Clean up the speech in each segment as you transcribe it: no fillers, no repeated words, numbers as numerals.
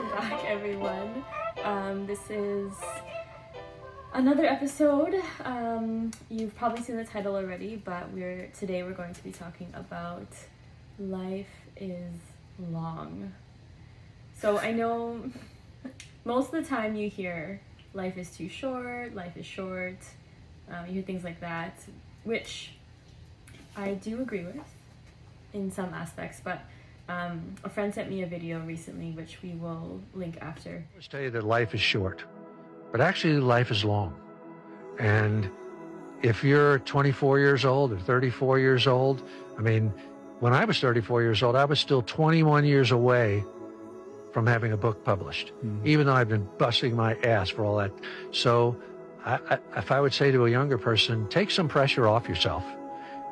Welcome back, everyone. This is another episode. You've probably seen the title already, but today we're going to be talking about life is long. So I know most of the time you hear life is too short, life is short, you hear things like that, which I do agree with in some aspects, but a friend sent me a video recently, which we will link after. I always tell you that life is short, but actually life is long. And if you're 24 years old or 34 years old, I mean, when I was 34 years old, I was still 21 years away from having a book published, even though I've been busting my ass for all that. So if I would say to a younger person, take some pressure off yourself.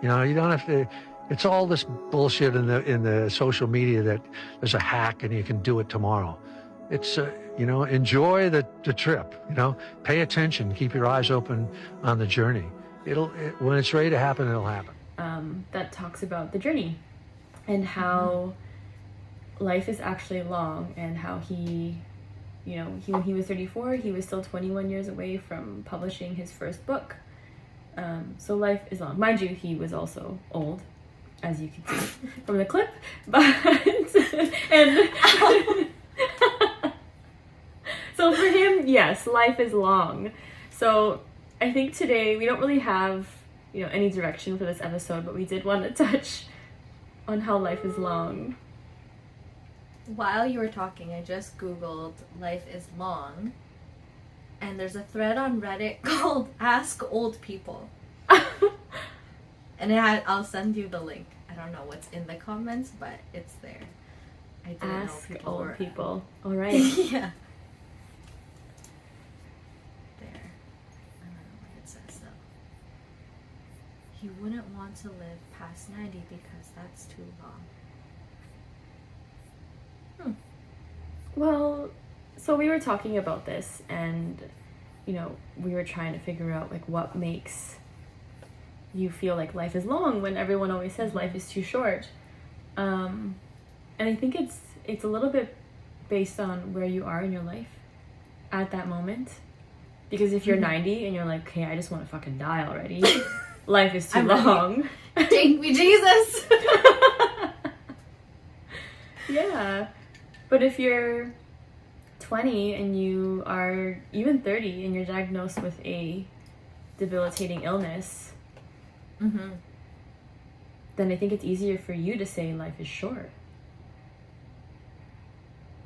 You know, you don't have to. It's all this bullshit in the social media that there's a hack and you can do it tomorrow. It's enjoy the trip. Pay attention, keep your eyes open on the journey. When it's ready to happen, it'll happen. That talks about the journey and how life is actually long, and how when he was 34, he was still 21 years away from publishing his first book. So life is long. Mind you, he was also old, as you can see from the clip, but so for him, yes, life is long. So I think today we don't really have any direction for this episode, but we did want to touch on how life is long. While you were talking, I just googled life is long, and there's a thread on Reddit called Ask Old People. And I'll send you the link. I don't know what's in the comments, but it's there. I didn't Ask know old people. All right. Yeah. There. I don't know what it says though. He wouldn't want to live past 90 because that's too long. Well, so we were talking about this, and we were trying to figure out what makes you feel like life is long when everyone always says life is too short. And I think it's a little bit based on where you are in your life at that moment. Because if you're 90 and you're like, okay, I just want to fucking die already, life is too long. Take me, Jesus! Yeah. But if you're 20 and you are even 30 and you're diagnosed with a debilitating illness, then I think it's easier for you to say life is short.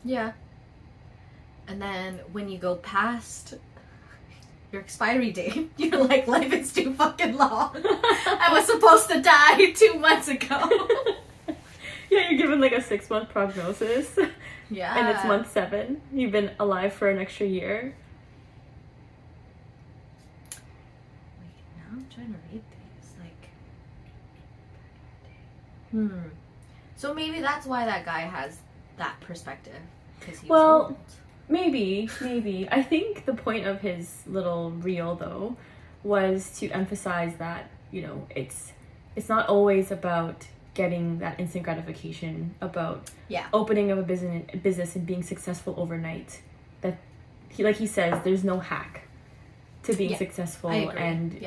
Yeah. And then when you go past your expiry date, you're like, life is too fucking long. I was supposed to die 2 months ago. Yeah, you're given a 6-month prognosis. Yeah. And it's month 7. You've been alive for an extra year. Wait, now I'm trying to read these. So maybe that's why that guy has that perspective. Because he's old. Maybe. I think the point of his little reel, though, was to emphasize that, it's not always about getting that instant gratification, about opening up a business and being successful overnight. That he says, there's no hack to being successful and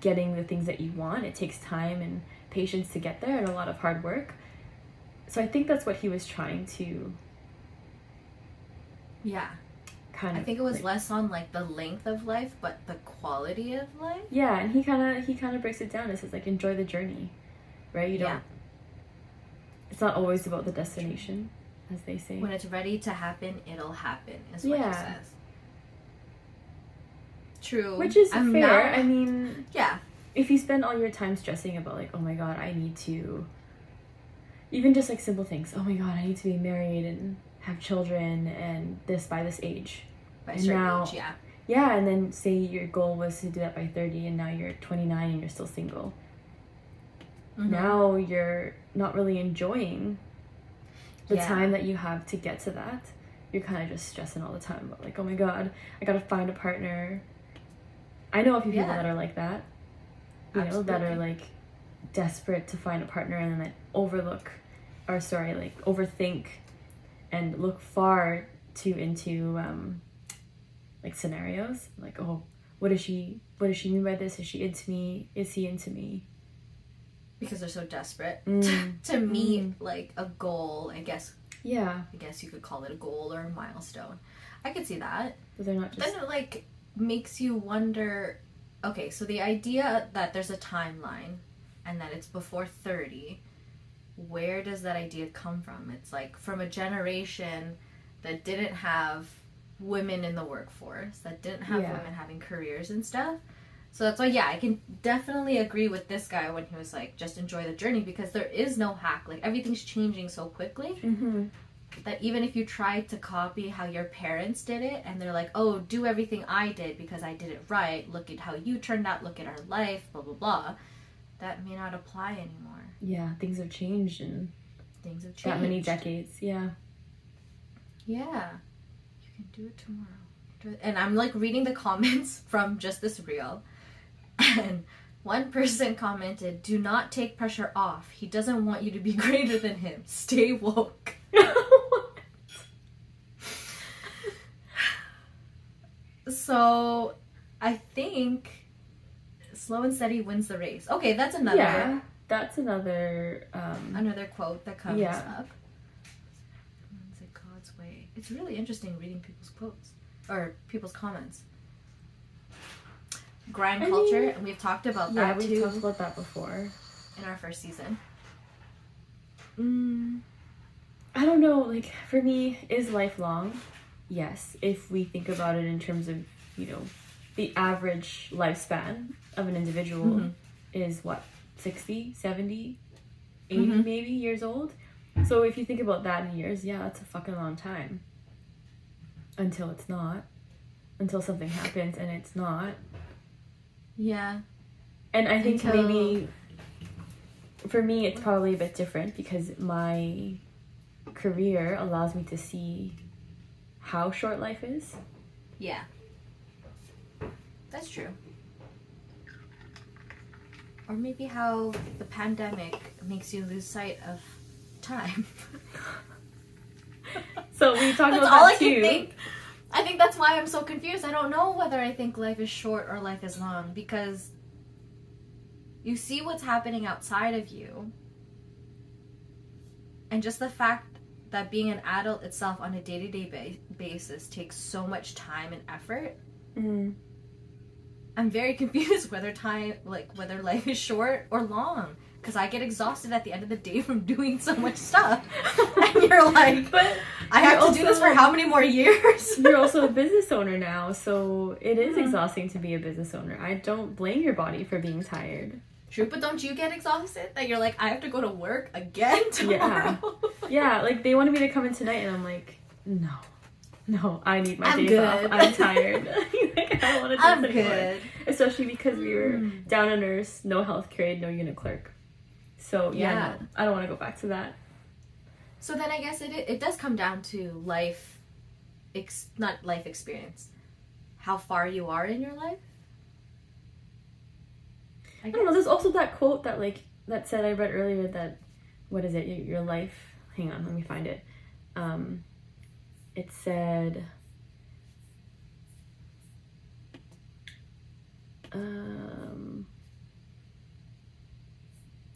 getting the things that you want. It takes time and patience to get there, and a lot of hard work. So I think that's what he was trying to I think it was less on the length of life, but the quality of life. Yeah, and he kind of breaks it down. It says enjoy the journey, right? You don't. It's not always about the destination, as they say. When it's ready to happen, it'll happen. Is what he says. True. Which is fair. I mean, if you spend all your time stressing about oh my god, I need to, even just simple things. Oh my god, I need to be married and have children and this by this age. By a certain age, Yeah, and then say your goal was to do that by 30 and now you're 29 and you're still single. Now you're not really enjoying the time that you have to get to that. You're kind of just stressing all the time about oh my god, I gotta find a partner. I know a few people that are like that. That are desperate to find a partner and then overthink and look far too into like scenarios. Like, oh, what does she mean by this? Is she into me? Is he into me? Because they're so desperate to meet like a goal, I guess. Yeah. I guess you could call it a goal or a milestone. I could see that. But they're not just... Then it like makes you wonder, okay, so the idea that there's a timeline and that it's before 30, where does that idea come from? It's like from a generation that didn't have women in the workforce, that didn't have women having careers and stuff. So that's why, yeah, I can definitely agree with this guy when he was like, just enjoy the journey, because there is no hack. Like, everything's changing so quickly that even if you try to copy how your parents did it and they're like, oh, do everything I did because I did it right, look at how you turned out, look at our life, blah, blah, blah, that may not apply anymore. Yeah, things have changed in that many decades. Yeah. Yeah. You can do it tomorrow. And I'm like reading the comments from just this reel. And one person commented, do not take pressure off. He doesn't want you to be greater than him. Stay woke. So I think slow and steady wins the race. Okay, that's another. Yeah, that's another. Another quote that comes up. It's like God's way. It's really interesting reading people's quotes or people's comments. Grind culture, and we've talked about that too. Yeah, we've talked about that before in our first season. I don't know. Like, for me, is life long? Yes, if we think about it in terms of, you know, the average lifespan of an individual is what, 60, 70, 80 maybe years old? So if you think about that in years, yeah, that's a fucking long time. Until it's not. Until something happens and it's not. Yeah. And I think maybe, for me, it's probably a bit different because my career allows me to see how short life is. Yeah. That's true. Or maybe how the pandemic makes you lose sight of time. So we talked about that's all that I too. Can think. I think that's why I'm so confused. I don't know whether I think life is short or life is long, because you see what's happening outside of you. And just the fact that being an adult itself on a day-to-day basis takes so much time and effort. I'm very confused whether life is short or long, because I get exhausted at the end of the day from doing so much stuff. And you're like, but I have to do this for how many more years? You're also a business owner now, so it is exhausting to be a business owner. I don't blame your body for being tired. True, but don't you get exhausted? That you're like, I have to go to work again tomorrow? Yeah, like they wanted me to come in tonight and I'm like, no, I need my days off. I'm tired. Like, I don't want to do this anymore. Especially because we were down a nurse, no health grade, no unit clerk. So no, I don't want to go back to that. So then I guess it does come down to life, not life experience. How far you are in your life? I don't know, there's also that quote that said, I read earlier that, what is it, your life, hang on, let me find it. It said, oh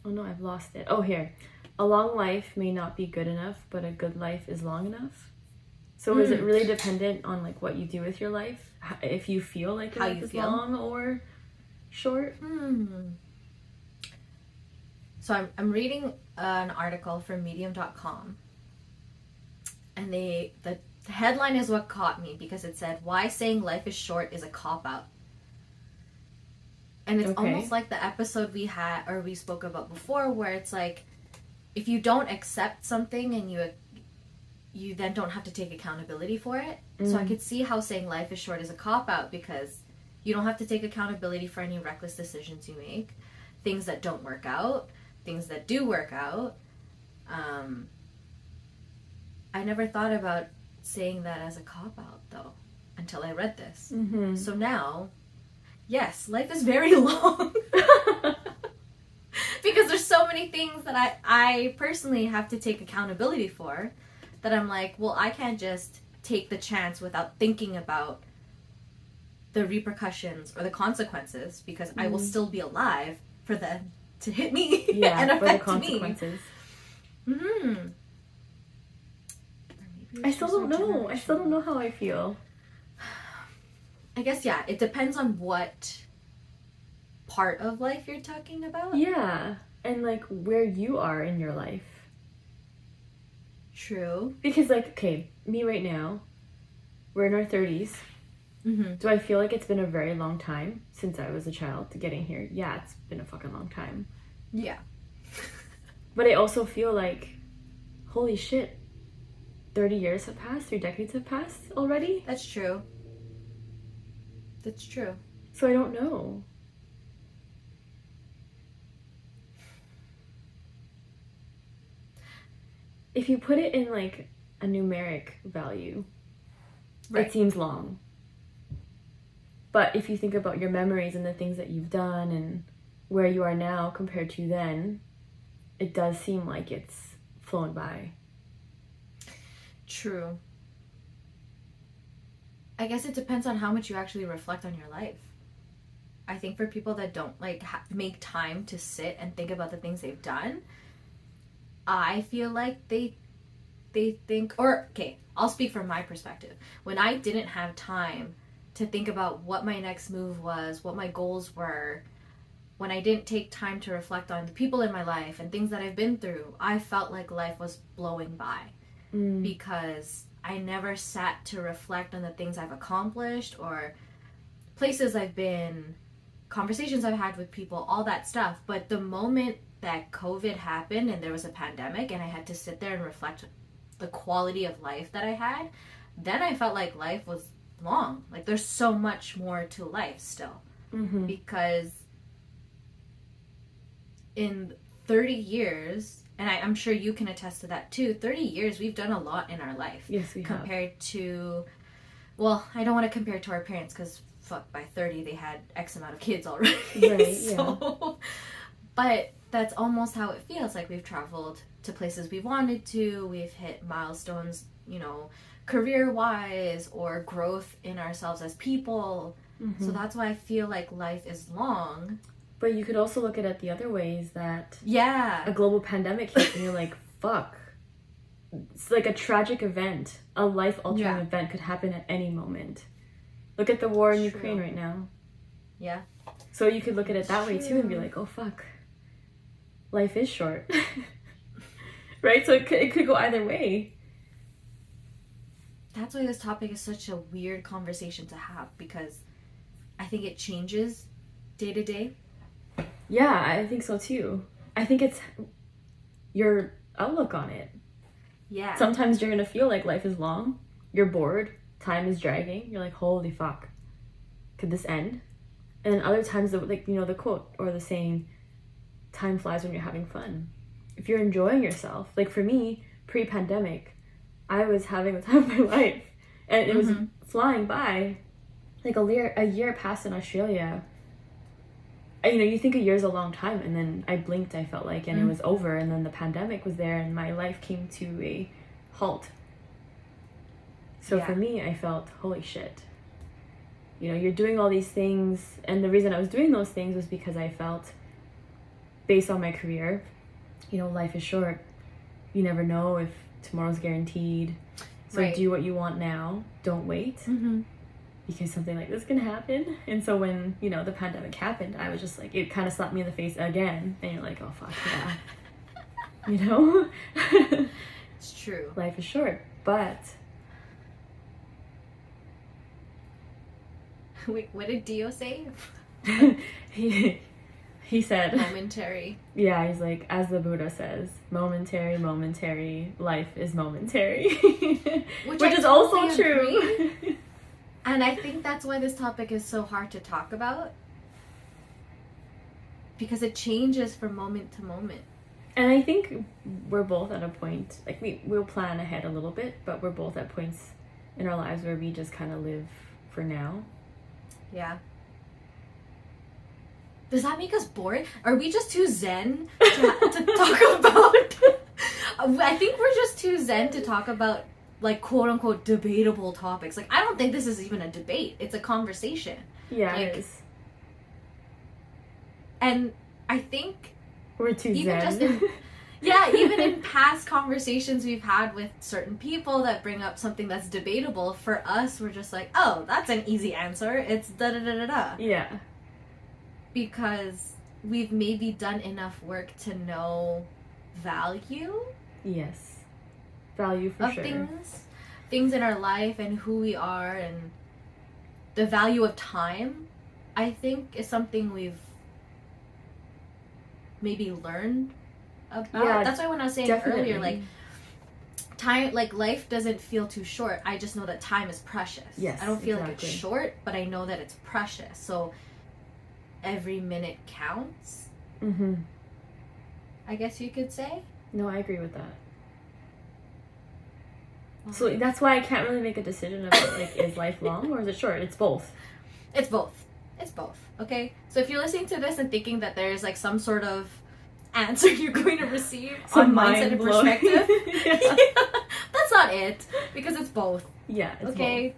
no, I've lost it. Oh, here. A long life may not be good enough, but a good life is long enough. So is it really dependent on like what you do with your life? If you feel like your life is long or short? So I'm reading an article from medium.com, and the headline is what caught me, because it said, why saying life is short is a cop-out. And it's almost like the episode we spoke about before, where it's like, if you don't accept something and you then don't have to take accountability for it. So I could see how saying life is short is a cop-out, because you don't have to take accountability for any reckless decisions you make, things that don't work out, things that do work out. I never thought about saying that as a cop-out, though, until I read this. So now, yes, life is very long. Because there's so many things that I personally have to take accountability for, that I'm like, well, I can't just take the chance without thinking about the repercussions or the consequences, because I will still be alive for them to hit me and for the affect consequences. me. Mm-hmm. I still don't know. I still don't know how I feel. I guess, yeah, it depends on what part of life you're talking about. Yeah, and like where you are in your life. True. Because like, okay, me right now, we're in our 30s. Mm-hmm. Do I feel like it's been a very long time since I was a child to getting here? Yeah, it's been a fucking long time. Yeah. But I also feel like, holy shit, 30 years have passed, 3 decades have passed already? That's true. That's true. So I don't know. If you put it in like a numeric value, it seems long. But if you think about your memories and the things that you've done and where you are now compared to then, it does seem like it's flown by. True. I guess it depends on how much you actually reflect on your life. I think for people that don't like make time to sit and think about the things they've done, I feel like they think, or okay, I'll speak from my perspective. When I didn't have time to think about what my next move was, what my goals were, when I didn't take time to reflect on the people in my life and things that I've been through, I felt like life was blowing by. Because I never sat to reflect on the things I've accomplished or places I've been, conversations I've had with people, all that stuff. But the moment that COVID happened and there was a pandemic and I had to sit there and reflect the quality of life that I had, then I felt like life was long. Like there's so much more to life still. Mm-hmm. Because in 30 years, and I'm sure you can attest to that too, 30 years we've done a lot in our life. Yes, we have. Compared to, well, I don't want to compare it to our parents because fuck, by 30 they had X amount of kids already. Right, So, but that's almost how it feels. Like we've traveled to places we wanted to, we've hit milestones, you know, career-wise or growth in ourselves as people. Mm-hmm. So that's why I feel like life is long. But you could also look at it the other ways that Yeah. a global pandemic hit and you're like, fuck. It's like a tragic event. A life-altering event could happen at any moment. Look at the war in Ukraine right now. Yeah. So you could look at it that way too and be like, oh fuck. Life is short. Right? So it could go either way. That's why this topic is such a weird conversation to have, because I think it changes day to day. Yeah, I think so too. I think it's your outlook on it. Yeah. Sometimes you're gonna feel like life is long, you're bored, time is dragging, you're like, holy fuck, could this end? And then other times, like, you know, the quote or the saying, time flies when you're having fun. If you're enjoying yourself, like for me, pre-pandemic, I was having the time of my life and it was flying by. Like a year passed in Australia. You know, you think a year's a long time, and then I blinked, I felt like, and it was over, and then the pandemic was there, and my life came to a halt. So for me, I felt, holy shit. You know, you're doing all these things, and the reason I was doing those things was because I felt, based on my career, you know, life is short. You never know if tomorrow's guaranteed. So do what you want now. Don't wait. Mm-hmm. Because something like this can happen. And so when, you know, the pandemic happened, I was just like, it kind of slapped me in the face again. And you're like, oh, fuck, yeah. You know? It's true. Life is short. But... Wait, what did Dio say? he said... Momentary. Yeah, he's like, as the Buddha says, momentary, life is momentary. Which is also true. And I think that's why this topic is so hard to talk about. Because it changes from moment to moment. And I think we're both at a point, like we'll plan ahead a little bit, but we're both at points in our lives where we just kind of live for now. Yeah. Does that make us bored? Are we just too zen to talk about... I think we're just too zen to talk about like quote unquote debatable topics. Like I don't think this is even a debate. It's a conversation. Yeah, like, it is. And I think We're too even zen. just in, yeah, even in past conversations we've had with certain people that bring up something that's debatable, for us, we're just like, oh, that's an easy answer. It's da-da-da-da-da. Yeah. Because we've maybe done enough work to know value Yes. Value for of sure. things in our life and who we are, and the value of time, I think, is something we've maybe learned about. Yeah, that's why when I was saying definitely. earlier, like time, like life doesn't feel too short. I just know that time is precious. Yes, I don't feel like exactly. it's short, but I know that it's precious. So every minute counts, Mm-hmm. I guess you could say. No, I agree with that. So that's why I can't really make a decision about, like, is life long or is it short? It's both. It's both. It's both. Okay? So if you're listening to this and thinking that there's like some sort of answer you're going to receive on mindset and mind-blowing. perspective, Yeah. that's not it. Because it's both. Yeah, it's Okay?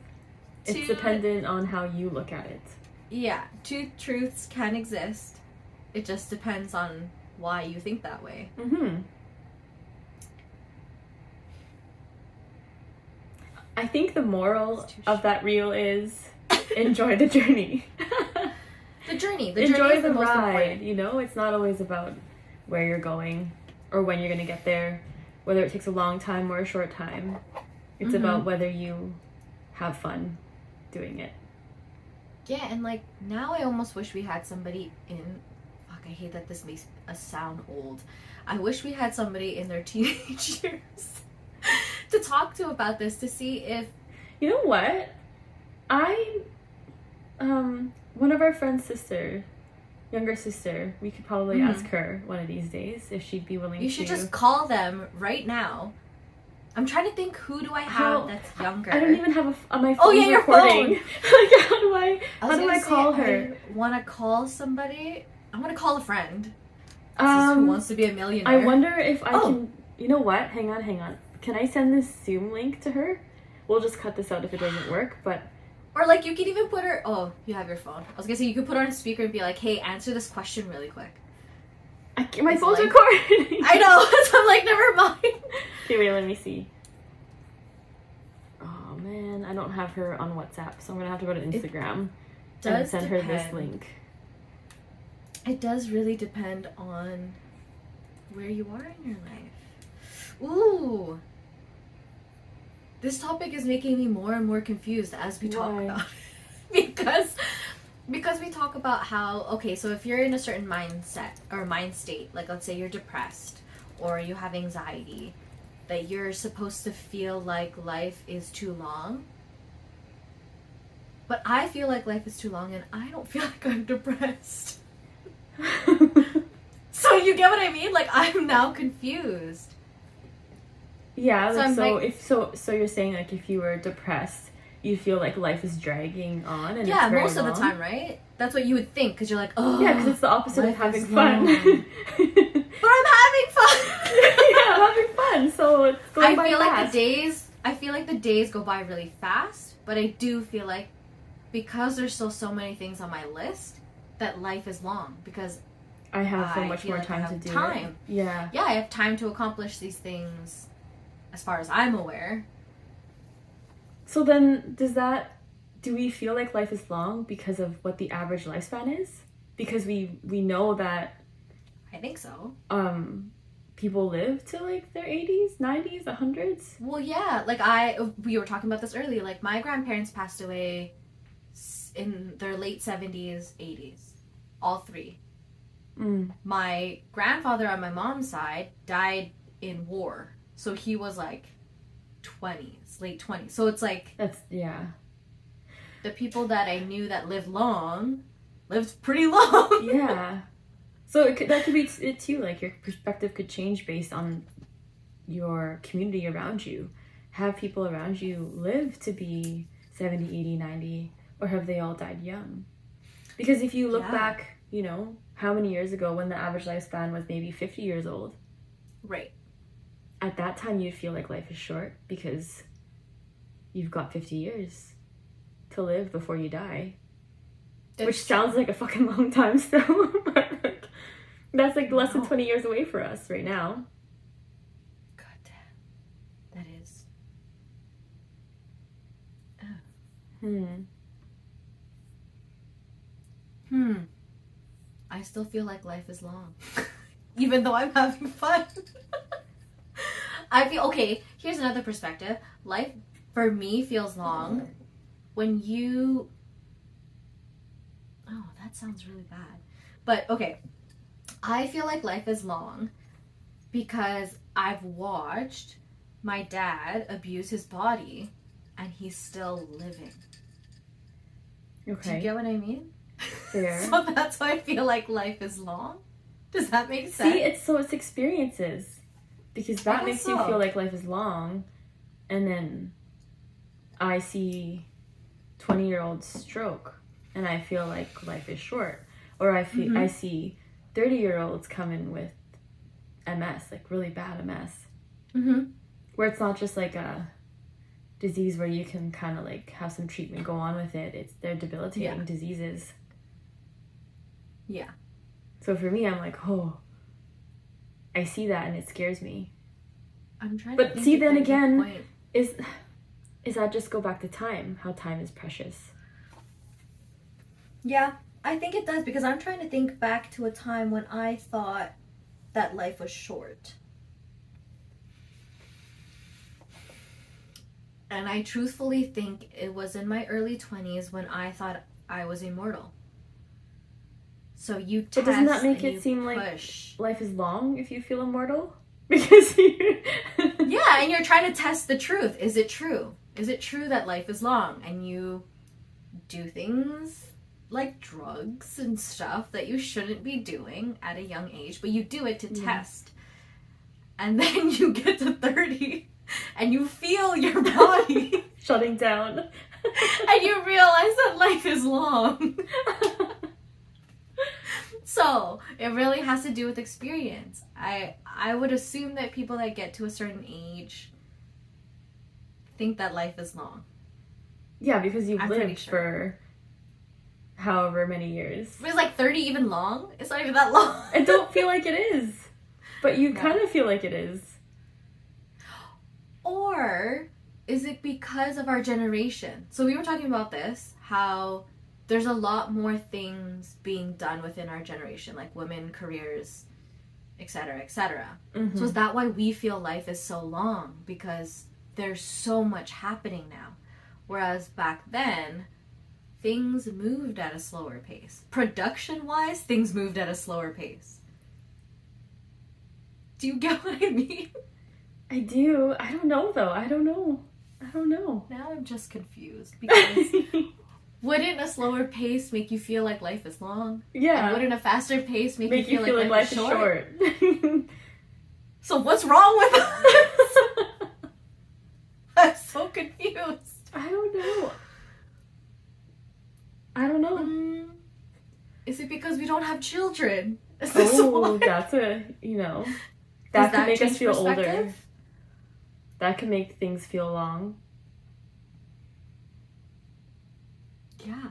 both. It's dependent on how you look at it. Yeah. Two truths can exist. It just depends on why you think that way. Mm-hmm. I think the moral of that reel is enjoy the journey. The journey. The Enjoy journey is the the most ride. important. You know, it's not always about where you're going or when you're going to get there, whether it takes a long time or a short time. It's about whether you have fun doing it. Yeah, and like now I almost wish we had somebody in. Fuck, I hate that this makes us sound old. I wish we had somebody in their teenage years to talk to about this, to see if. You know what? One of our friend's younger sister, we could probably ask her one of these days if she'd be willing to. You should just call them right now. I'm trying to think, who do I have that's younger? I don't even have my phone. Oh yeah, your recording. phone. Like, how do I call her? I want to call somebody. I want to call a friend. This is Who Wants to Be a Millionaire. I wonder if I can. You know what? Hang on. Can I send this Zoom link to her? We'll just cut this out if it doesn't work, but. Or like you could even put her. Oh, you have your phone. I was gonna say you could put her on speaker and be like, "Hey, answer this question really quick." My phone's recording. I know. So I'm like, never mind. Okay, wait. Let me see. Oh man, I don't have her on WhatsApp, so I'm gonna have to go to Instagram and send her this link. It does really depend on where you are in your life. Ooh. This topic is making me more and more confused as we talk about it. Because we talk about how, okay, so if you're in a certain mindset or mind state, like let's say you're depressed or you have anxiety, that you're supposed to feel like life is too long. But I feel like life is too long and I don't feel like I'm depressed. So you get what I mean? Like I'm now confused. Yeah, like, so you're saying like if you were depressed, you feel like life is dragging on and yeah, it's very most of the long? time, right? That's what you would think because you're like, oh, yeah, because it's the opposite of having fun. But I'm having fun. Yeah, I'm having fun. So it's going by fast. I feel like the days go by really fast, but I do feel like because there's still so many things on my list that life is long because I have so much more like time to do time. it. Yeah. Yeah, I have time to accomplish these things as far as I'm aware. So then do we feel like life is long because of what the average lifespan is? Because we know that I think so. People live to like their 80s, 90s, 100s. Well, yeah, like we were talking about this earlier. Like my grandparents passed away in their late 70s, 80s. All three. My grandfather on my mom's side died in war. So he was like 20s, late 20s. So it's like the people that I knew that lived long lived pretty long. Yeah. So that could be it too. Like your perspective could change based on your community around you. Have people around you live to be 70, 80, 90, or have they all died young? Because if you look back, you know, how many years ago when the average lifespan was maybe 50 years old. Right. At that time, you'd feel like life is short because you've got 50 years to live before you die. That's Which sounds like a fucking long time still. But like, that's like less than No. 20 years away for us right now. God damn. That is. I still feel like life is long. Even though I'm having fun. I feel, okay, here's another perspective. Life, for me, feels long when you... Oh, that sounds really bad. But, okay. I feel like life is long because I've watched my dad abuse his body and he's still living. Okay. Do you get what I mean? Fair. So that's why I feel like life is long. Does that make sense? See, it's experiences. Because that I makes guess you so. feel like life is long. And then I see 20-year-olds stroke and I feel like life is short. Or I see 30-year-olds come in with MS, like really bad MS. Mm-hmm. Where it's not just like a disease where you can kind of like have some treatment go on with it. They're debilitating diseases. Yeah. So for me, I'm like, oh, I see that and it scares me. I'm trying to But think see, if then there's a again, point. is that just go back to time? How time is precious. Yeah, I think it does because I'm trying to think back to a time when I thought that life was short. And I truthfully think it was in my early 20s when I thought I was immortal. So you test But doesn't that make and it you seem like push. life is long if you feel immortal? Because Yeah, and you're trying to test the truth. Is it true? Is it true that life is long? And you do things like drugs and stuff that you shouldn't be doing at a young age, but you do it to test. And then you get to 30 and you feel your body shutting down. and you realize that life is long. So it really has to do with experience. I would assume that people that get to a certain age think that life is long. Yeah, because you've I'm pretty lived sure. for however many years. Is like 30 even long? It's not even that long. I don't feel like it is. But you No. kind of feel like it is. Or is it because of our generation? So we were talking about this, how there's a lot more things being done within our generation, like women, careers, etc., etc. Mm-hmm. So is that why we feel life is so long? Because there's so much happening now. Whereas back then, things moved at a slower pace. Production-wise, things moved at a slower pace. Do you get what I mean? I do. I don't know, though. I don't know. Now I'm just confused because wouldn't a slower pace make you feel like life is long? Yeah. And wouldn't a faster pace make you feel like life life is short? short. So what's wrong with us? I'm so confused. I don't know. Is it because we don't have children? Is Oh, why? that's that Does could make us change feel older. perspective? That could make things feel long. Yeah.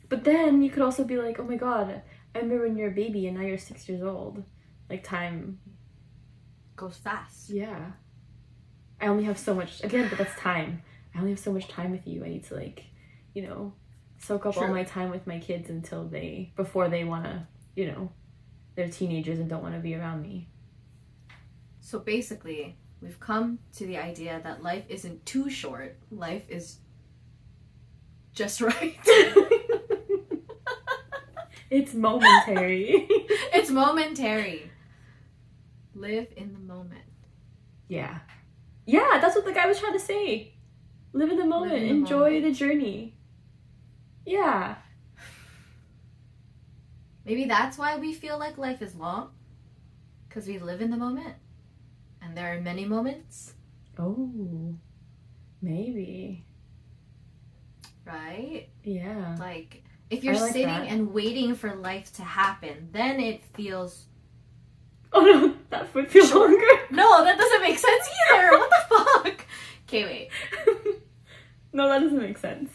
But then you could also be like, oh my god, I remember when you're a baby and now you're 6 years old. Like time Goes fast. Yeah. I only have so much, again, but that's time. I only have so much time with you. I need to soak up all True. my time with my kids before they want to, they're teenagers and don't want to be around me. So basically, we've come to the idea that life isn't too short. Life is just right. It's momentary. It's momentary. Live in the moment. Yeah. Yeah, that's what the guy was trying to say. Live in the moment. in the Enjoy moment. the journey. Yeah. Maybe that's why we feel like life is long. Because we live in the moment. And there are many moments. Oh. Maybe. Right? Yeah. Like, if you're I like sitting that. and waiting for life to happen, then it feels Oh no. That would feel longer. No, that doesn't make sense either. What the fuck? Okay, wait. No, that doesn't make sense.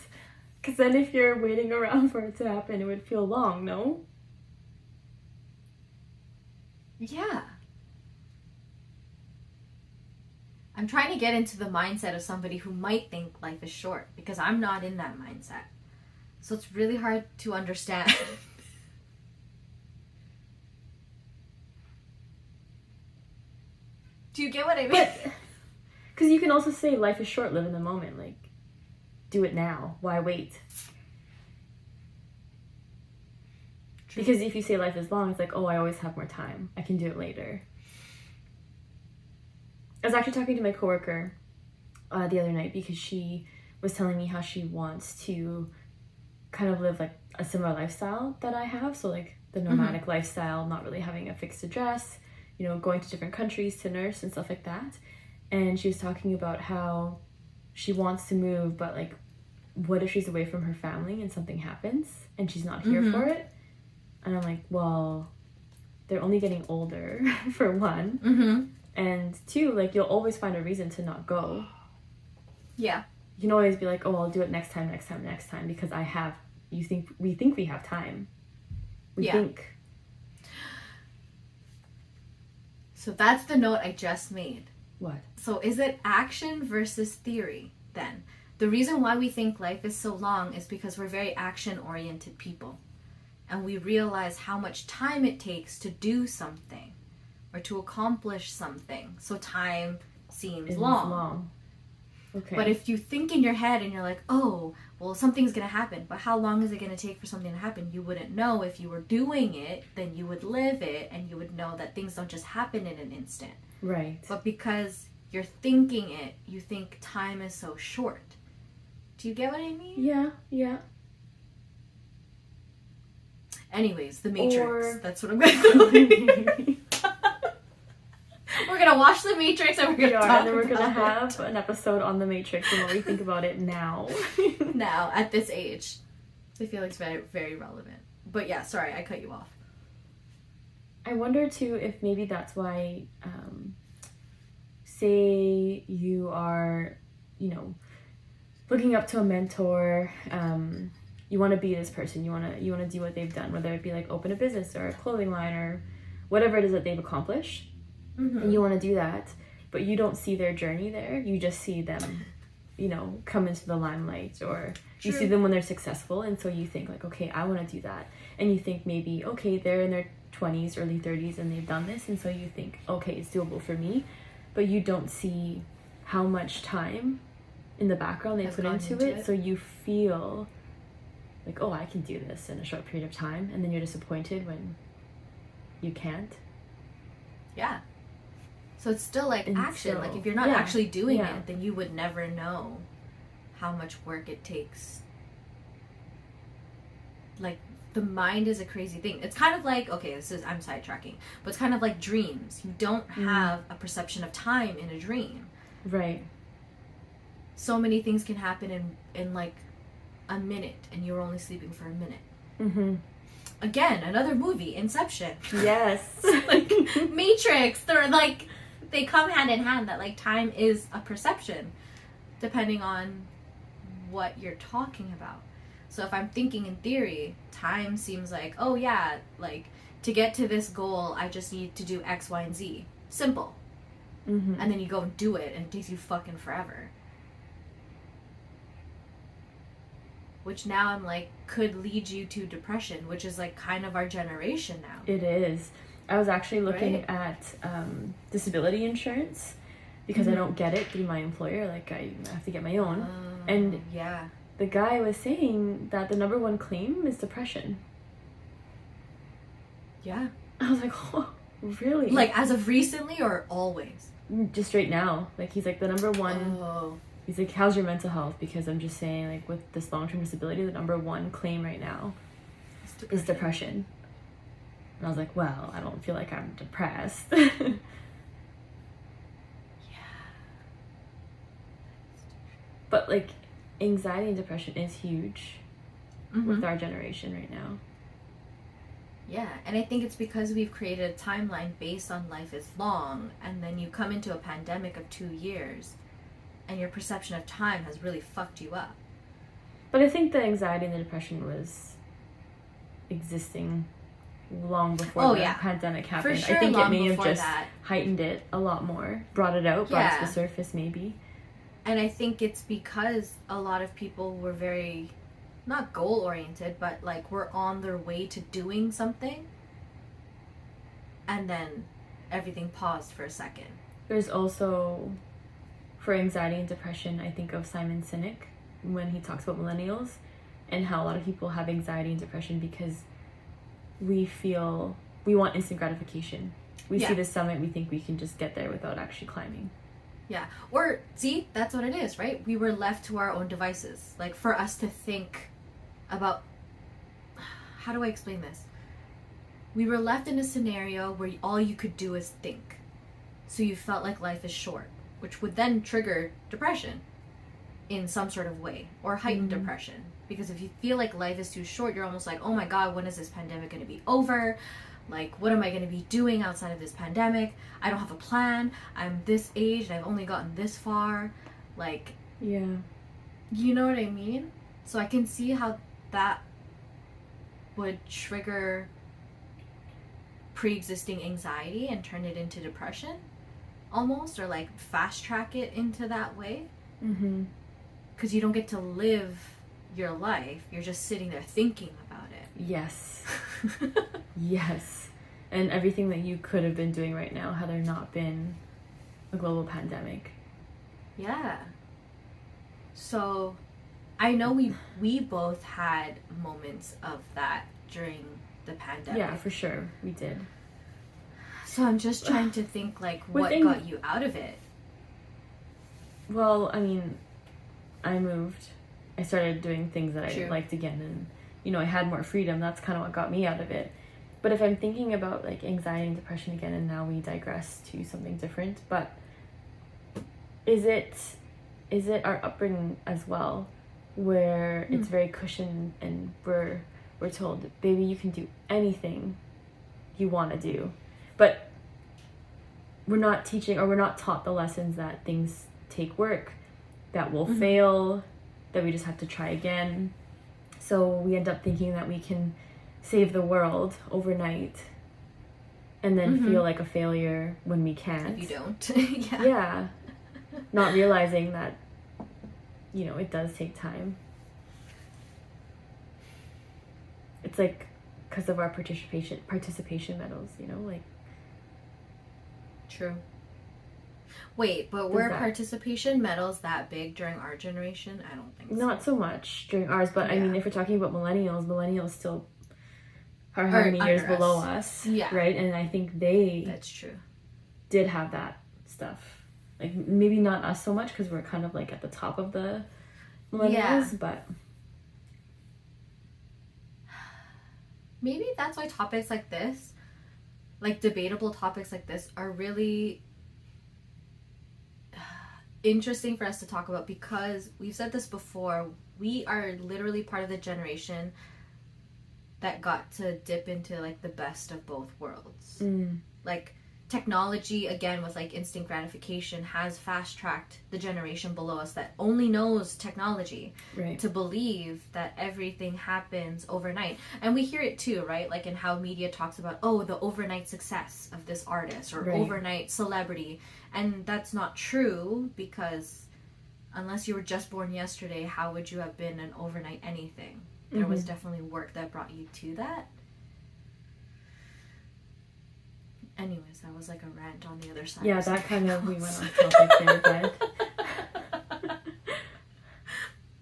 Because then if you're waiting around for it to happen, it would feel long, no? Yeah. I'm trying to get into the mindset of somebody who might think life is short, because I'm not in that mindset. So it's really hard to understand. Do you get what I mean? Because you can also say life is short, live in the moment. Like, do it now. Why wait? True. Because if you say life is long, it's like, oh, I always have more time. I can do it later. I was actually talking to my coworker the other night because she was telling me how she wants to kind of live like a similar lifestyle that I have. So like the nomadic lifestyle, not really having a fixed address, you know, going to different countries to nurse and stuff like that. And she was talking about how she wants to move, but like, what if she's away from her family and something happens and she's not here for it? And I'm like, well, they're only getting older, for one. And two, like, you'll always find a reason to not go. Yeah. You can always be like, oh, I'll do it next time, because we think we have time. We think. So that's the note I just made. What? So is it action versus theory then? The reason why we think life is so long is because we're very action-oriented people. And we realize how much time it takes to do something or to accomplish something. So time seems long. Okay. But if you think in your head and you're like, oh, well, something's going to happen, but how long is it going to take for something to happen? You wouldn't know. If you were doing it, then you would live it, and you would know that things don't just happen in an instant. Right. But because you're thinking it, you think time is so short. Do you get what I mean? Yeah. Anyways, The Matrix. That's what I'm going to do. We're going to watch The Matrix and we're going to talk about it. And then we're going to have an episode on The Matrix and what we think about it now. Now, at this age. I feel like it's very, very relevant. But yeah, sorry, I cut you off. I wonder, too, if maybe that's why, say you are, you know, looking up to a mentor, you want to be this person, you want to do what they've done, whether it be like open a business or a clothing line or whatever it is that they've accomplished, and you want to do that, but you don't see their journey there. You just see them, you know, come into the limelight, or you see them when they're successful, and so you think like, okay, I want to do that, and you think maybe, okay, they're in their 20s, early 30s, and they've done this, and so you think, okay, it's doable for me, but you don't see how much time in the background they put into it, so you feel like, oh, I can do this in a short period of time, and then you're disappointed when you can't. Yeah. So it's still like action. Like if you're not actually doing it, then you would never know how much work it takes. Like the mind is a crazy thing. It's kind of like, okay, I'm sidetracking, but it's kind of like dreams. You don't have a perception of time in a dream. Right. So many things can happen in like a minute, and you're only sleeping for a minute. Again, another movie, Inception. Yes. Like Matrix. They're like, they come hand in hand, that like time is a perception depending on what you're talking about. So if I'm thinking in theory, time seems like, oh yeah, like to get to this goal, I just need to do X, Y, and Z. Simple. And then you go and do it, and it takes you fucking forever. Which now I'm like, could lead you to depression, which is like kind of our generation now. It is. I was actually looking at disability insurance because I don't get it through my employer. Like I have to get my own. And the guy was saying that the number one claim is depression. Yeah. I was like, oh, really? Like as of recently or always? Just right now. Like he's like the number one. He's like, how's your mental health? Because I'm just saying, like, with this long-term disability, the number one claim right now is depression. And I was like, well, I don't feel like I'm depressed. But, like, anxiety and depression is huge with our generation right now. Yeah, and I think it's because we've created a timeline based on life is long, and then you come into a pandemic of 2 years, and your perception of time has really fucked you up. But I think the anxiety and the depression was existing long before the pandemic happened. For sure, I think long it may have before just that. heightened it a lot more, brought it out, brought it to the surface maybe. And I think it's because a lot of people were very, not goal-oriented, but like were on their way to doing something, and then everything paused for a second. There's also, for anxiety and depression, I think of Simon Sinek when he talks about millennials and how a lot of people have anxiety and depression because we want instant gratification. We see the summit, we think we can just get there without actually climbing. Yeah. Or, see, that's what it is, right? We were left to our own devices. Like, for us to think about... How do I explain this? We were left in a scenario where all you could do is think. So you felt like life is short, which would then trigger depression in some sort of way, or heightened depression. Because if you feel like life is too short, you're almost like, oh my god, when is this pandemic going to be over? Like, what am I going to be doing outside of this pandemic? I don't have a plan. I'm this age and I've only gotten this far. Like, yeah. You know what I mean? So I can see how that would trigger pre-existing anxiety and turn it into depression, almost, or like fast track it into that way. Because you don't get to live your life. You're just sitting there thinking about it. Yes. Yes. And everything that you could have been doing right now had there not been a global pandemic. Yeah. So I know we both had moments of that during the pandemic. Yeah, for sure. We did. So I'm just trying to think, like, what got you out of it? Well, I mean, I moved. I started doing things that True. I liked again, and, you know, I had more freedom. That's kind of what got me out of it. But if I'm thinking about, like, anxiety and depression again, and now we digress to something different, but is it our upbringing as well, where it's very cushioned and we're told, baby, you can do anything you want to do, but we're not teaching, or we're not taught the lessons that things take work, that we'll fail, that we just have to try again. So we end up thinking that we can save the world overnight and then feel like a failure when we can't. If you don't. Yeah. Not realizing that, you know, it does take time. It's like because of our participation medals, you know, like. True. Wait, but were participation medals that big during our generation? I don't think so. Not so much during ours, but I mean, if we're talking about millennials still are how many years below us, right? And I think that's true. Did have that stuff. Like, maybe not us so much because we're kind of like at the top of the millennials, but maybe that's why topics like this, like debatable topics like this, are really interesting for us to talk about, because we've said this before, we are literally part of the generation that got to dip into like the best of both worlds. Like, technology, again, with like instant gratification, has fast-tracked the generation below us that only knows technology to believe that everything happens overnight. And we hear it too, right? Like in how media talks about, oh, the overnight success of this artist, or overnight celebrity. And that's not true, because unless you were just born yesterday, how would you have been an overnight anything? There was definitely work that brought you to that. Anyways, that was like a rant on the other side. Yeah, that kind of, we went off topic there,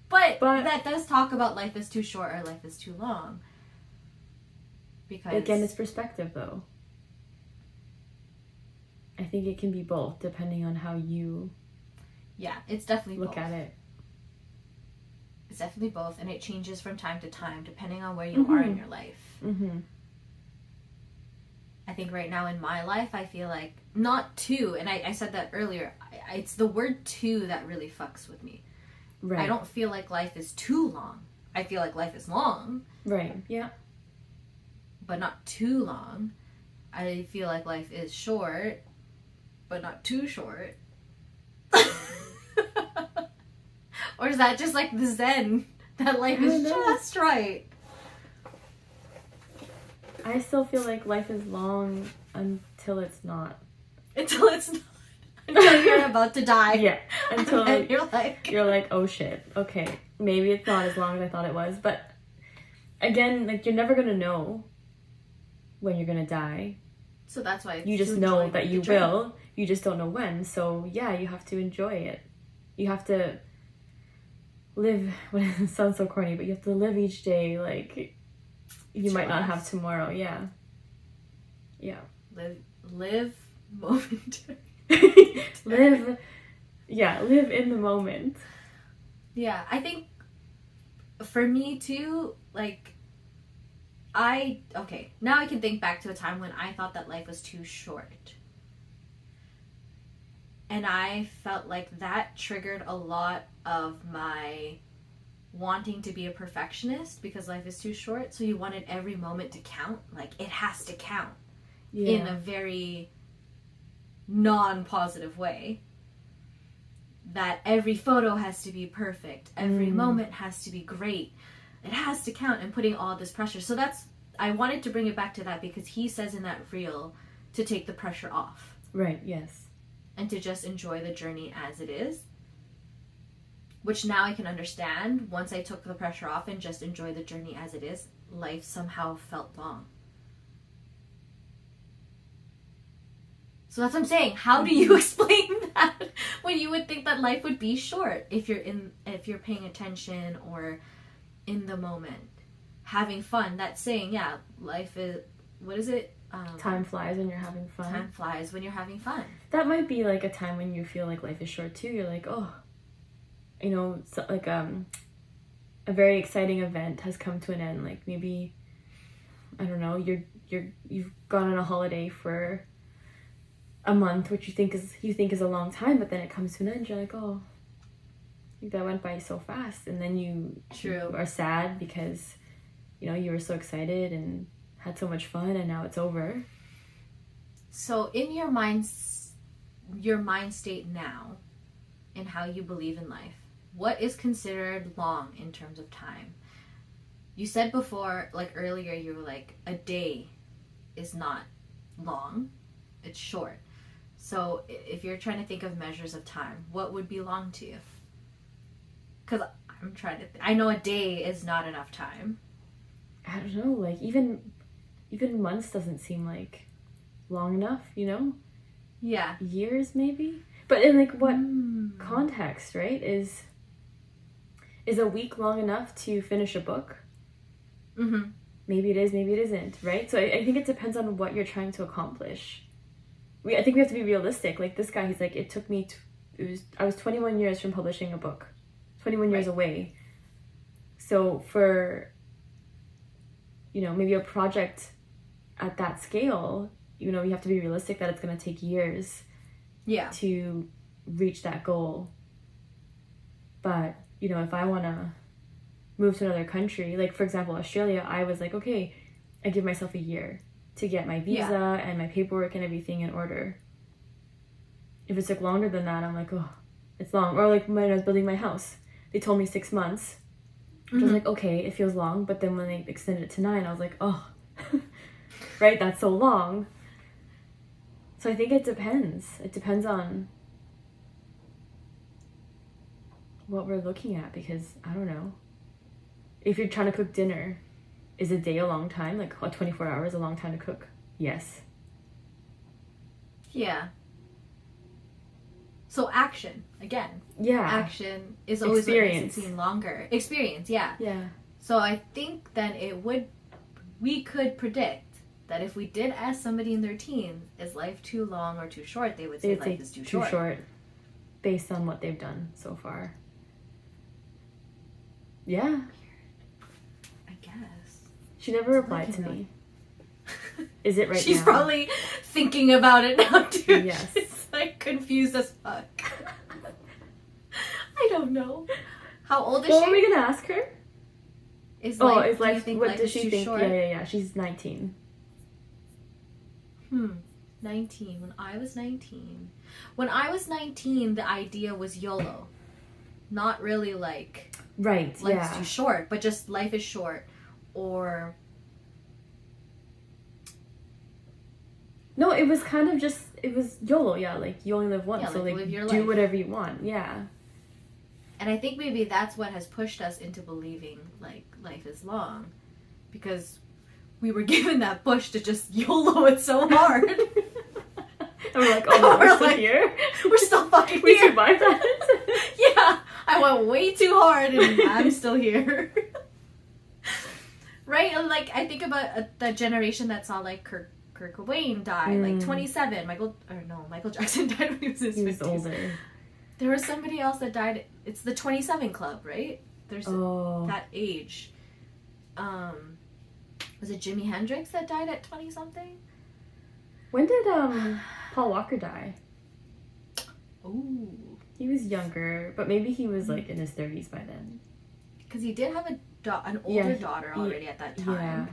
but that does talk about life is too short or life is too long. Because again, it's perspective, though. I think it can be both, depending on how you it's definitely look at it. It's definitely both, and it changes from time to time, depending on where you are in your life. I think right now in my life, I feel like, not too, and I said that earlier, it's the word too that really fucks with me. Right. I don't feel like life is too long. I feel like life is long. Right, yeah. but not too long. I feel like life is short, but not too short. Or is that just like the Zen? That life is just right? I still feel like life is long until it's not. Until it's not. Until you're about to die. Yeah. Until and you're like, oh shit, okay, maybe it's not as long as I thought it was. But again, like, you're never gonna know when you're gonna die. So that's why you just know that you will. You just don't know when. So yeah, you have to enjoy it. You have to live. Well, it sounds so corny, but you have to live each day like you might not have tomorrow. Yeah. Yeah. Live momentary. live in the moment. Yeah, I think for me too, like, now I can think back to a time when I thought that life was too short. And I felt like that triggered a lot of my wanting to be a perfectionist, because life is too short. So you wanted every moment to count. Like, it has to count in a very non-positive way. That every photo has to be perfect. Every moment has to be great. It has to count, and putting all this pressure. So I wanted to bring it back to that, because he says in that reel to take the pressure off. Right, yes. And to just enjoy the journey as it is. Which now I can understand. Once I took the pressure off and just enjoy the journey as it is, life somehow felt long. So that's what I'm saying. How do you explain that when you would think that life would be short if you're paying attention or in the moment, having fun? That's saying, yeah, life is, what is it? Time flies when you're having fun. Time flies when you're having fun. That might be like a time when you feel like life is short too. You're like, oh, you know, so like a very exciting event has come to an end. Like maybe, I don't know, you've gone on a holiday for a month, which you think is a long time, but then it comes to an end. You're like, oh, that went by so fast, and then you are sad because, you know, you were so excited and had so much fun, and now it's over. So in your mind state now, and how you believe in life, what is considered long in terms of time? You said before, like earlier, you were like, a day is not long, it's short. So if you're trying to think of measures of time, what would be long to you? Because I'm trying to I know a day is not enough time. I don't know, like even months doesn't seem like long enough, you know? Yeah. Years maybe? But in like what context, right? Is a week long enough to finish a book? Mm-hmm. Maybe it is, maybe it isn't, right? So I think it depends on what you're trying to accomplish. I think we have to be realistic. Like this guy, he's like, it took me, I was 21 years from publishing a book. 21 years away. So for, you know, maybe a project at that scale, you know, you have to be realistic that it's going to take years to reach that goal. But, you know, if I want to move to another country, like for example, Australia, I was like, okay, I give myself a year to get my visa and my paperwork and everything in order. If it took longer than that, I'm like, oh, it's long. Or like when I was building my house, they told me 6 months. I was like, okay, it feels long. But then when they extended it to 9, I was like, oh, right, that's so long. So I think it depends. It depends on what we're looking at, because I don't know. If you're trying to cook dinner, is a day a long time? Like 24 hours a long time to cook? Yes. Yeah. So action, again. Yeah. Action is always Experience. what makes it seem longer. Experience, yeah. Yeah. So I think then we could predict that if we did ask somebody in their teens, is life too long or too short, they would say life is too short. Too short, based on what they've done so far. Yeah. I guess. She never replied to me. Is it right She's now? probably thinking about it now too. Yes. She's like confused as fuck. I don't know. How old is she? What were we gonna ask her? Is Oh, life, is do you life, think what life does is she too think? short? Yeah. She's 19. 19. When I was 19. When I was 19, the idea was YOLO. Not really like Right, life's too short, but just life is short. Or No, it was kind of just, it was YOLO, yeah, like you only live once, Yeah, so like, like live your do life. whatever you want, yeah. and I think maybe that's what has pushed us into believing like life is long, because we were given that push to just YOLO it so hard. And we're like, oh no, we're We're still like, here. We're still fucking We here. survived that. Yeah, I went way too hard and I'm still here. Right? And like, I think about the generation that saw like Kurt Cobain die, like 27. Michael Jackson died when he was in his He was 50s. older. There was somebody else that died. It's the 27 Club, right? There's that age. Was it Jimi Hendrix that died at 20 something? When did Paul Walker die? Ooh. He was younger, but maybe he was like in his 30s by then. Because he did have an older daughter already at that time. Yeah.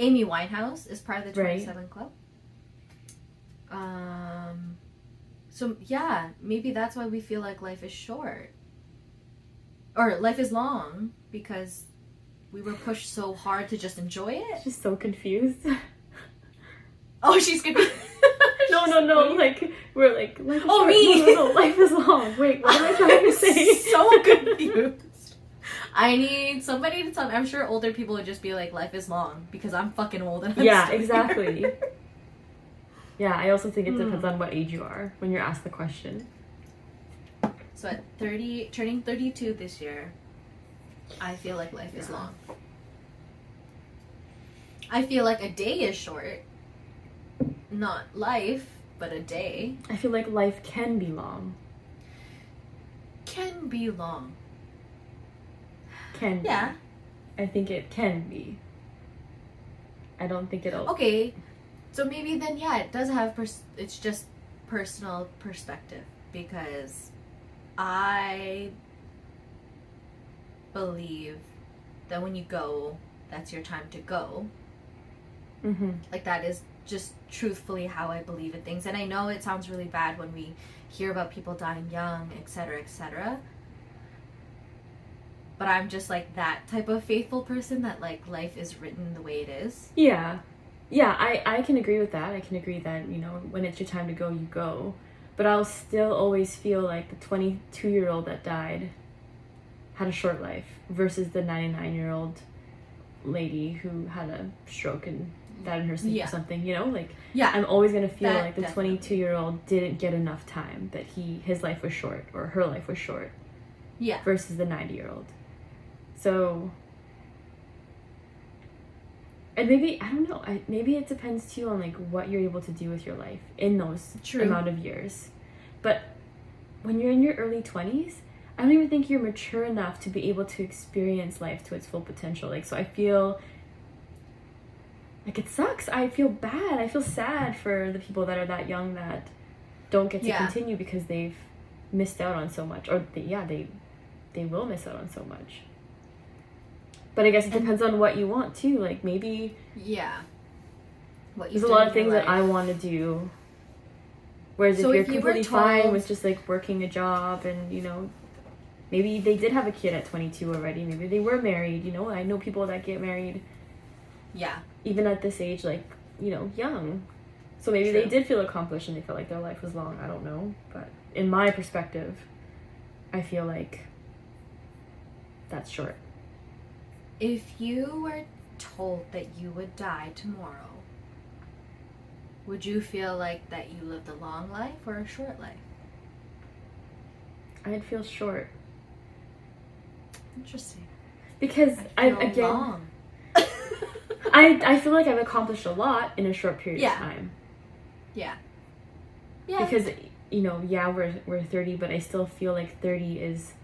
Amy Winehouse is part of the 27 Right. Club. So yeah, maybe that's why we feel like life is short. Or life is long, because we were pushed so hard to just enjoy it. Just so confused. Oh, she's gonna be... No, like, we're like, life is Oh, short. me! No, life is long. Wait, what am I trying to say? So confused. I need somebody to tell me. I'm sure older people would just be like, life is long, because I'm fucking old and I'm Yeah, still exactly. here. Yeah, I also think it depends on what age you are when you're asked the question. So at 30, turning 32 this year, I feel like life is long. I feel like a day is short. Not life, but a day. I feel like life can be long. Can be long. Can be. Yeah. I think it can be. I don't think it'll... Okay, so maybe then, yeah, it does have, it's just personal perspective, because I believe that when you go, that's your time to go. Mm-hmm. Like, that is just truthfully how I believe in things. And I know it sounds really bad when we hear about people dying young, etc., etc. But I'm just like that type of faithful person that like life is written the way it is. Yeah. Yeah, I can agree with that. I can agree that, you know, when it's your time to go, you go. But I'll still always feel like the 22-year-old that died had a short life versus the 99-year-old lady who had a stroke and died in her sleep or something, you know? Like, Yeah. I'm always going to feel That like the definitely. 22-year-old didn't get enough time, that his life was short or her life was short Yeah. versus the 90-year-old. So... And maybe, I don't know, maybe it depends too on like what you're able to do with your life in those True. amount of years. But when you're in your early 20s, I don't even think you're mature enough to be able to experience life to its full potential. Like, so I feel like it sucks. I feel bad. I feel sad for the people that are that young that don't get to continue because they've missed out on so much. Or they will miss out on so much. But I guess it depends on what you want too. Like maybe What there's a lot of things that I want to do. Whereas So if you're if you were completely fine told- with just like working a job and, you know, maybe they did have a kid at 22 already. Maybe they were married, you know. I know people that get married Yeah. even at this age, like, you know, young. So maybe True. they did feel accomplished and they felt like their life was long. I don't know. But in my perspective, I feel like that's short. If you were told that you would die tomorrow, would you feel like that you lived a long life or a short life? I'd feel short. Interesting. Because I feel long. I feel like I've accomplished a lot in a short period of time. Yeah. Yeah. Because, you know, we're 30, but I still feel like 30 is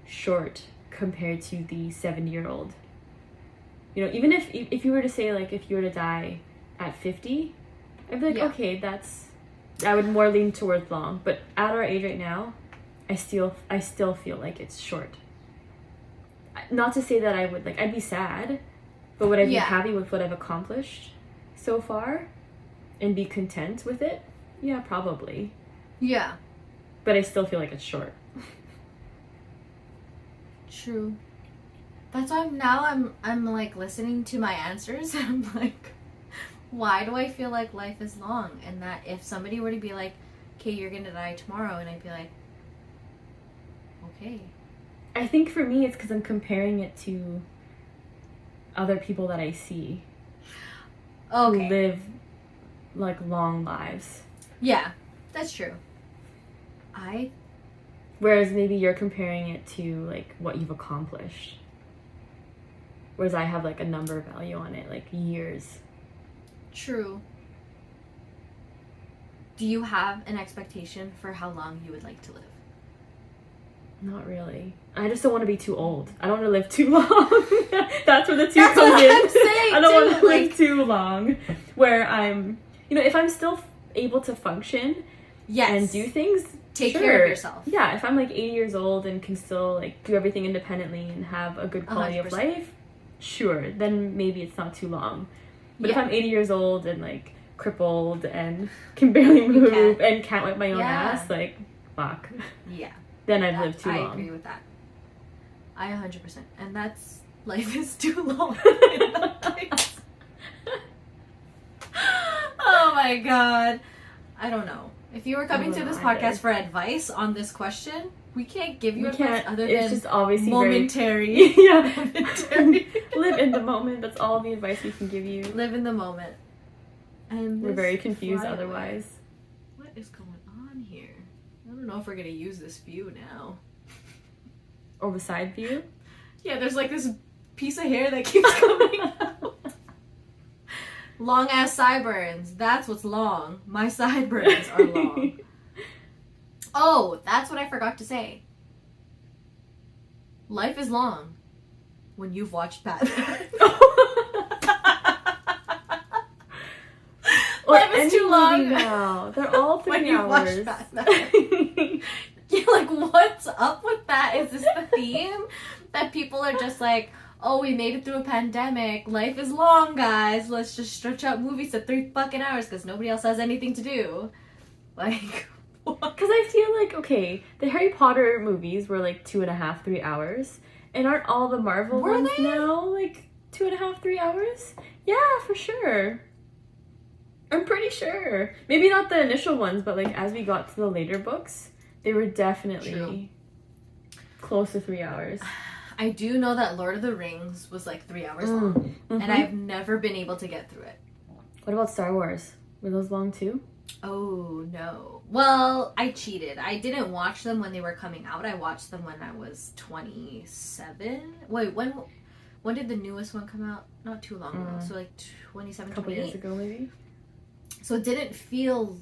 short compared to the 70-year-old. You know, even if you were to say, like, if you were to die at 50, I'd be like, okay, I would more lean towards long. But at our age right now, I still feel like it's short. not to say that I would, like, I'd be sad, but would I be Yeah. happy with what I've accomplished so far and be content with it? Yeah, probably. Yeah. But I still feel like it's short. True. That's why I'm like listening to my answers and I'm like, why do I feel like life is long? And that if somebody were to be like, okay, you're gonna die tomorrow, and I'd be like, okay. I think for me it's because I'm comparing it to other people that I see who Okay. live like long lives. Yeah, that's true. Whereas maybe you're comparing it to like what you've accomplished. Whereas I have like a number value on it, like years. True. Do you have an expectation for how long you would like to live? Not really. I just don't want to be too old. I don't want to live too long. That's where the two That's comes what in. I'm saying, I don't want too, to live like- too long. Where I'm, if I'm still able to function Yes. and do things, Take sure. care of yourself. Yeah, if I'm like 80 years old and can still like do everything independently and have a good quality of 100%. life, sure, then maybe it's not too long. But if Yeah. I'm 80 years old and like crippled and can barely move can't. and can't wipe my own Yeah. ass, like fuck, Yeah. then I've lived too I long. agree with that. I 100%. And that's, life is too long. Oh my god. I don't know. If you were coming to this either. podcast for advice on this question, we can't give you We advice can't. other It's than just obviously momentary. yeah. Momentary. Live in the moment. That's all the advice we can give you. Live in the moment. And We're this very confused fly away. otherwise. What is going on here? I don't know if we're gonna use this view now. Or the side view. Yeah, there's like this piece of hair that keeps coming out. Long ass sideburns. That's what's long. My sideburns are long. Oh, that's what I forgot to say. Life is long when you've watched Batman. Life is any too long. movie now. They're all 3 When you watch hours. Batman. You're like, what's up with that? Is this the theme? That people are just like, oh, we made it through a pandemic. Life is long, guys. Let's just stretch out movies to 3 fucking hours because nobody else has anything to do. Like, what? Because I feel like, okay, the Harry Potter movies were like 2.5, 3 hours. And aren't all the Marvel Were ones they? now like 2.5, 3 hours? Yeah, for sure. I'm pretty sure. Maybe not the initial ones, but like as we got to the later books, they were definitely True. close to 3 hours. I do know that Lord of the Rings was like 3 hours Mm. long. Mhm. And I've never been able to get through it. What about Star Wars? Were those long too? Oh, no. Well, I cheated. I didn't watch them when they were coming out. I watched them when I was 27. Wait, when did the newest one come out? Not too long ago. So like 27, A couple 28. years ago, maybe? So it didn't feel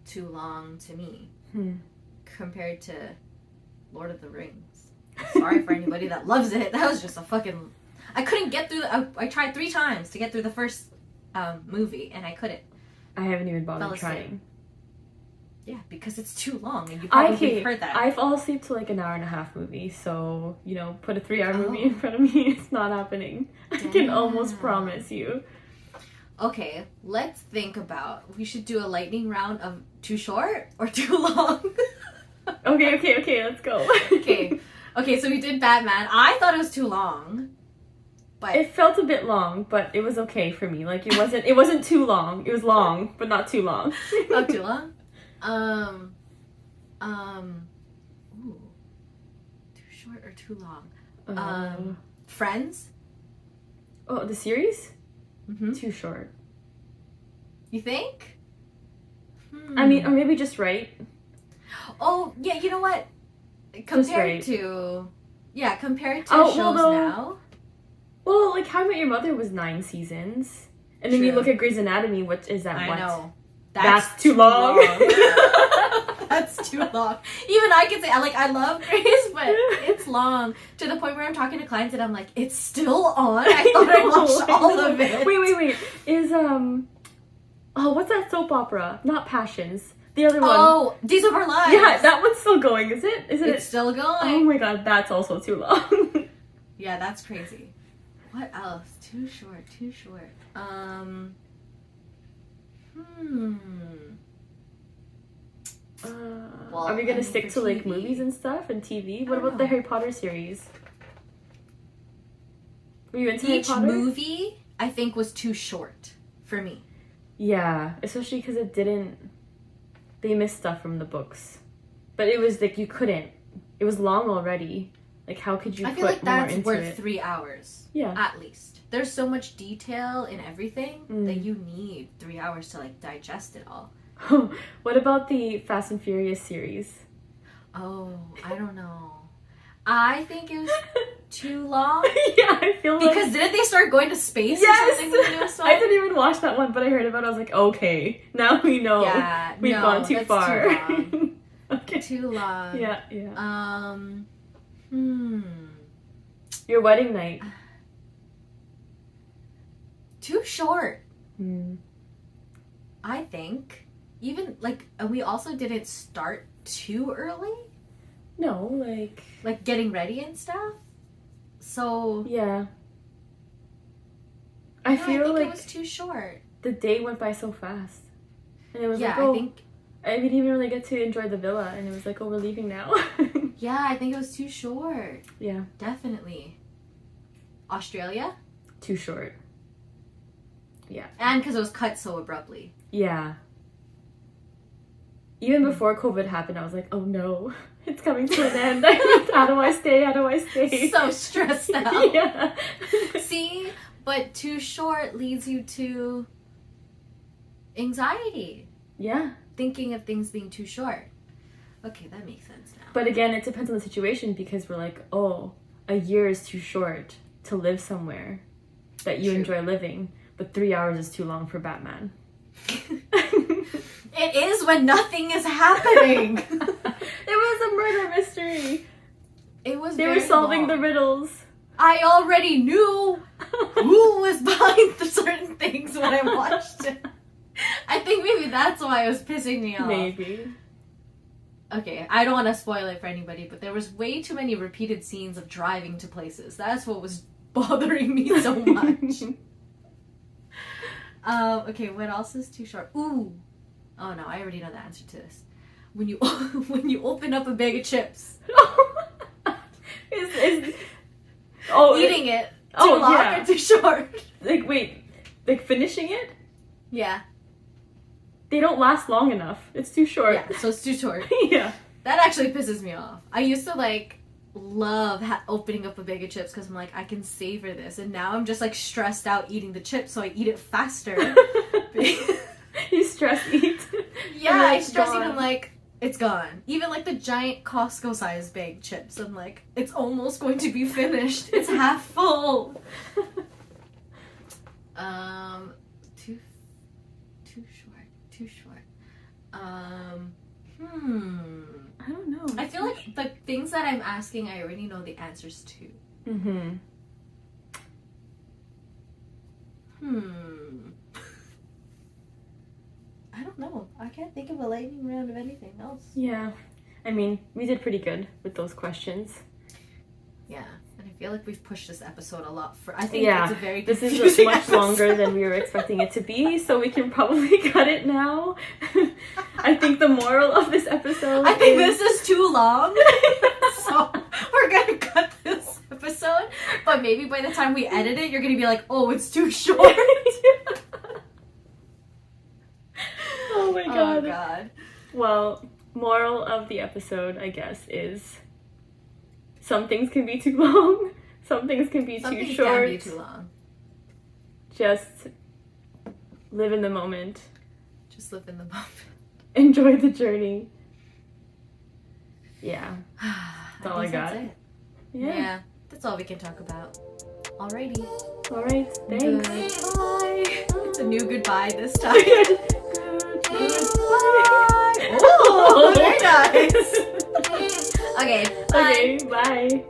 too long to me compared to Lord of the Rings. Sorry for anybody that loves it. That was just a fucking... I couldn't get through... I tried 3 times to get through the first movie, and I couldn't. I haven't even Fell bothered asleep. trying. Yeah, because it's too long, and you probably heard that. I fall asleep to like an hour and a half movie, so, put a 3-hour movie in front of me, it's not happening. I can almost Damn. promise you. Okay, let's think about... We should do a lightning round of too short or too long. Okay, let's go. Okay, so we did Batman. I thought it was too long. But It felt a bit long, but it was okay for me. Like, it wasn't too long. It was long, but not too long. not too long. Ooh. Too short or too long? Friends? Oh, the series? Mm-hmm. Too short. You think? I mean, or maybe just right. Oh, yeah, you know what? Compared right. to... Yeah, compared to Oh, well, shows though- now. Well, like, How I Met Your Mother was 9 seasons. And then you True. look at Grey's Anatomy, which is that I what? know. That's too long. That's too long. Even I can say, I love Grey's, but it's long. To the point where I'm talking to clients and I'm like, it's still on? I thought I watched all of it. Wait. Is, oh, what's that soap opera? Not Passions. The other one. Oh, Days of Our Lives. Yeah, that one's still going, is it? Isn't It's it? still Oh going. my god, that's also too long. Yeah, that's crazy. What else? Too short. Well, Are we gonna I mean, stick for to like TV. movies and stuff and TV? What don't about the know. Harry Potter series? Were you into Harry Each Potter? movie, I think, was too short for me. Yeah, especially because it didn't. They missed stuff from the books, but it was like you couldn't. It was long already. Like, how could you I put feel like more that's into worth it? 3 hours. Yeah. At least. There's so much detail in everything Mm. that you need 3 hours to like digest it all. What about the Fast and Furious series? Oh, I don't know. I think it was too long. Yeah, I feel like Because didn't they start going to space yes. or something with the newest one? I didn't even watch that one, but I heard about it. I was like, okay, now we know. Yeah, We've no, gone too that's far. too long. Okay. Too long. Yeah. Your wedding night. Too short, Hmm. I think. Even like, and we also didn't start too early, No, like getting ready and stuff. So yeah. I feel think like it was too short. the day went by so fast, and it was Yeah, like, oh, I think. I didn't even really get to enjoy the villa, and it was like, oh, we're leaving now. Yeah, I think it was too short. Yeah, Definitely. Australia, too short. Yeah. and because it was cut so abruptly. Yeah. Even before COVID happened, I was like, oh no, it's coming to an end. How do I stay? How do I stay? So stressed out. Yeah. See, but too short leads you to anxiety. Yeah. Thinking of things being too short. Okay, that makes sense now. But again, it depends on the situation because we're like, oh, a year is too short to live somewhere that you True. enjoy living, but 3 hours is too long for Batman. It is when nothing is happening. It was a murder mystery. It was. They were very solving long. the riddles. I already knew who was behind the certain things when I watched it. I think maybe that's why it was pissing me off. Maybe. Okay, I don't want to spoil it for anybody, but there was way too many repeated scenes of driving to places. That's what was bothering me so much. Okay, what else is too short? Ooh. Oh no, I already know the answer to this. When you when you open up a bag of chips, eating it too long yeah. or too short? Like, wait, like finishing it? Yeah. They don't last long enough. It's too short. Yeah, so it's too short. Yeah. That actually pisses me off. I used to like love opening up a bag of chips because I'm like, I can savor this, and now I'm just like stressed out eating the chips, so I eat it faster. You stress eat. Yeah, And I it's stress eat. gone. I'm like, it's gone. Even like the giant Costco size bag chips, I'm like, it's almost going to be finished. It's half full. Too short. I don't know. I feel like the things that I'm asking, I already know the answers to. Mm-hmm. I don't know. I can't think of a lightning round of anything else. Yeah. I mean, we did pretty good with those questions. Yeah, and I feel like we've pushed this episode a lot for. I think Yeah, it's a very this is confusing much episode. longer than we were expecting it to be, so we can probably cut it now. I think the moral of this episode I think is... this is too long, so we're gonna cut this episode. But maybe by the time we edit it, you're gonna be like, "Oh, it's too short." Oh my god. Oh god. Well, moral of the episode, I guess, is some things can be too long, some things can be Some too things short. can be too long. Just live in the moment. Just live in the moment. Enjoy the journey. Yeah. That's all I got. That's it. Yeah. Yeah, that's all we can talk about. Alrighty. Alright, thanks. Goodbye. It's a new goodbye this time. Goodbye. Oh, very nice. Okay, bye. Okay, bye.